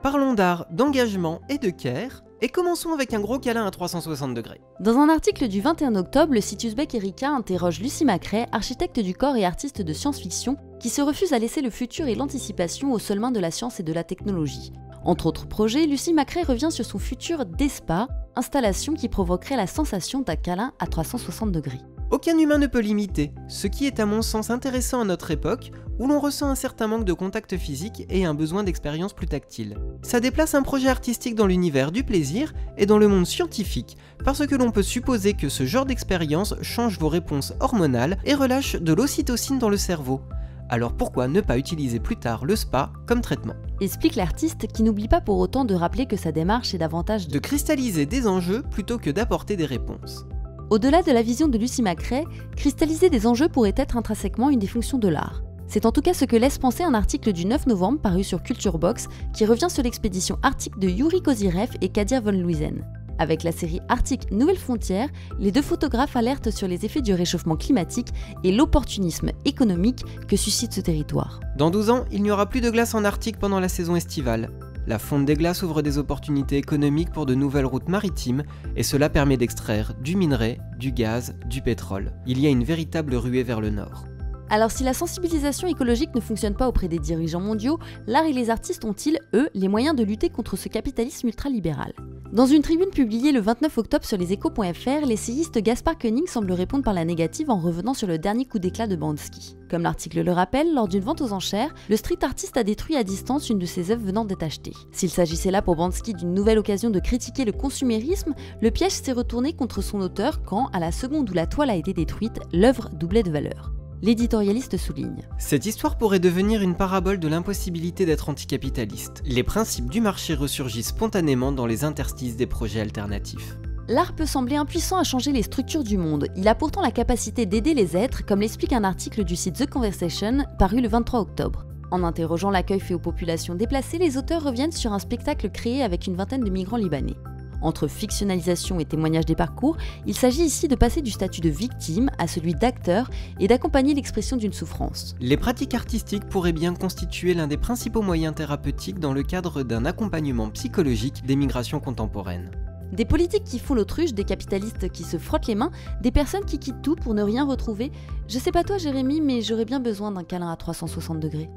Parlons d'art, d'engagement et de care, et commençons avec un gros câlin à 360 degrés. Dans un article du 21 octobre, le site Uzbek Erika interroge Lucie Macrae, architecte du corps et artiste de science-fiction, qui se refuse à laisser le futur et l'anticipation aux seules mains de la science et de la technologie. Entre autres projets, Lucie Macrae revient sur son futur DESPA, installation qui provoquerait la sensation d'un câlin à 360 degrés. Aucun humain ne peut l'imiter, ce qui est à mon sens intéressant à notre époque, où l'on ressent un certain manque de contact physique et un besoin d'expérience plus tactile. Ça déplace un projet artistique dans l'univers du plaisir et dans le monde scientifique, parce que l'on peut supposer que ce genre d'expérience change vos réponses hormonales et relâche de l'ocytocine dans le cerveau. Alors pourquoi ne pas utiliser plus tard le spa comme traitement ? Explique l'artiste qui n'oublie pas pour autant de rappeler que sa démarche est davantage de cristalliser des enjeux plutôt que d'apporter des réponses. Au-delà de la vision de Lucie Macrae, cristalliser des enjeux pourrait être intrinsèquement une des fonctions de l'art. C'est en tout cas ce que laisse penser un article du 9 novembre paru sur Culture Box qui revient sur l'expédition arctique de Yuri Kozyrev et Kadia von Luysen. Avec la série Arctique Nouvelles Frontières, les deux photographes alertent sur les effets du réchauffement climatique et l'opportunisme économique que suscite ce territoire. Dans 12 ans, il n'y aura plus de glace en Arctique pendant la saison estivale. La fonte des glaces ouvre des opportunités économiques pour de nouvelles routes maritimes et cela permet d'extraire du minerai, du gaz, du pétrole. Il y a une véritable ruée vers le nord. Alors si la sensibilisation écologique ne fonctionne pas auprès des dirigeants mondiaux, l'art et les artistes ont-ils, eux, les moyens de lutter contre ce capitalisme ultralibéral ? Dans une tribune publiée le 29 octobre sur leséchos.fr, l'essayiste Gaspard Koenig semble répondre par la négative en revenant sur le dernier coup d'éclat de Banksy. Comme l'article le rappelle, lors d'une vente aux enchères, le street artiste a détruit à distance une de ses œuvres venant d'être achetée. S'il s'agissait là pour Banksy d'une nouvelle occasion de critiquer le consumérisme, le piège s'est retourné contre son auteur quand, à la seconde où la toile a été détruite, l'œuvre doublait de valeur. L'éditorialiste souligne. Cette histoire pourrait devenir une parabole de l'impossibilité d'être anticapitaliste. Les principes du marché ressurgissent spontanément dans les interstices des projets alternatifs. L'art peut sembler impuissant à changer les structures du monde. Il a pourtant la capacité d'aider les êtres, comme l'explique un article du site The Conversation, paru le 23 octobre. En interrogeant l'accueil fait aux populations déplacées, les auteurs reviennent sur un spectacle créé avec une vingtaine de migrants libanais. Entre fictionnalisation et témoignage des parcours, il s'agit ici de passer du statut de victime à celui d'acteur et d'accompagner l'expression d'une souffrance. Les pratiques artistiques pourraient bien constituer l'un des principaux moyens thérapeutiques dans le cadre d'un accompagnement psychologique des migrations contemporaines. Des politiques qui font l'autruche, des capitalistes qui se frottent les mains, des personnes qui quittent tout pour ne rien retrouver. Je sais pas toi Jérémy, mais j'aurais bien besoin d'un câlin à 360 degrés.